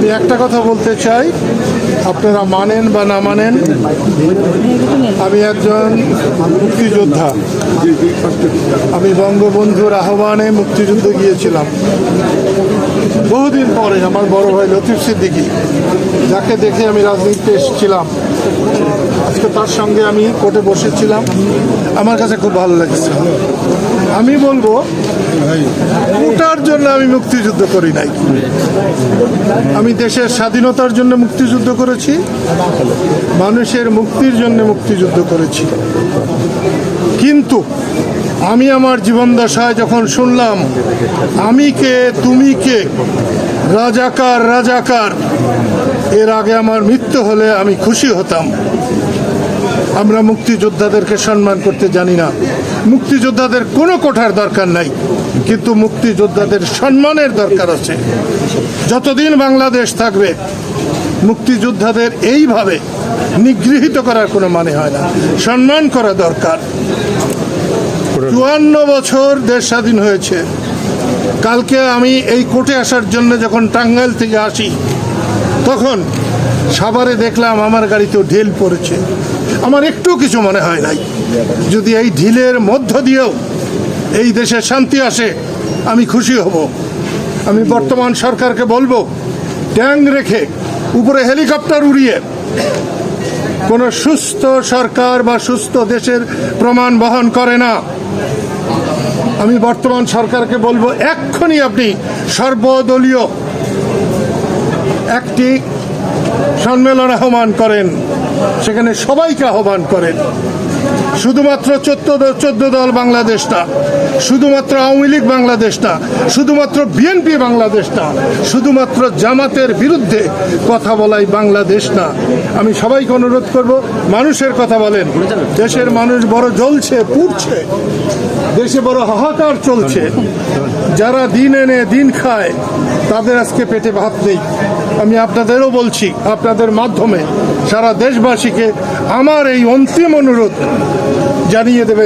আমি একটা কথা বলতে চাই, আপনারা মানেন বা না মানেন, আমি একজন মুক্তিযোদ্ধা। আমি বঙ্গবন্ধুর আহ্বানে মুক্তিযুদ্ধে গিয়েছিলাম বহুদিন পরে। আমার বড় ভাই লতিফ সিদ্দিকী, যাকে দেখে আমি রাজনীতিতে এসেছিলাম, আজকে তার সঙ্গে আমি কোর্টে বসেছিলাম। আমার কাছে খুব ভালো লেগেছে। আমি বলবো, ওটার জন্য আমি মুক্তিযুদ্ধ করি নাই। আমি দেশের স্বাধীনতার জন্য মুক্তিযুদ্ধ করেছি, মানুষের মুক্তির জন্য মুক্তিযুদ্ধ করেছি। কিন্তু আমি আমার জীবন দশায় যখন শুনলাম আমি কে তুমি কে, রাজাকার রাজাকার, এর আগে আমার মৃত্যু হলে আমি খুশি হতাম। আমরা মুক্তিযোদ্ধাদেরকে সম্মান করতে জানি না। মুক্তিযোদ্ধাদের কোনো কোঠার দরকার নাই, কিন্তু মুক্তিযোদ্ধাদের সম্মানের দরকার আছে। যতদিন বাংলাদেশ থাকবে মুক্তিযোদ্ধাদের এইভাবে নিগৃহীত করার কোনো মানে হয় না। সম্মান করা দরকার। ৫৪ বছর দেশ স্বাধীন হয়েছে। কালকে আমি এই কোর্টে আসার জন্য যখন টাঙ্গাইল থেকে আসি, তখন সাভারে দেখলাম আমার গাড়িতেও ঢিল পড়েছে। আমার একটু কিছু মনে হয় নাই। যদি এই ঢিলের মধ্য দিয়েও এই দেশে শান্তি আসে, আমি খুশি হব। আমি বর্তমান সরকারকে বলবো, ট্যাঙ্ক রেখে উপরে হেলিকপ্টার উড়িয়ে কোনো সুস্থ সরকার বা সুস্থ দেশের প্রমাণ বহন করে না। আমি বর্তমান সরকারকে বলবো, এক্ষুনি আপনি সর্বদলীয় একটি সম্মেলন আহ্বান করেন, সেখানে সবাইকে আহ্বান করেন। শুধুমাত্র 14 দল বাংলাদেশ না, শুধুমাত্র আওয়ামী লীগ বাংলাদেশ না, শুধুমাত্র বিএনপি বাংলাদেশ না, শুধুমাত্র জামাতের বিরুদ্ধে কথা বলাই বাংলাদেশ না। আমি সবাইকে অনুরোধ করব, মানুষের কথা বলেন। দেশের মানুষ বড় জ্বলছে, পুড়ছে, দেশে বড় হাহাকার চলছে। যারা দিন এনে দিন খায়, তাদের আজকে পেটে ভাত নেই। আমি আপনাদেরও বলছি, আপনাদের মাধ্যমে সারা দেশবাসীকে আমার এই অন্তিম অনুরোধ জানিয়ে দেবেন।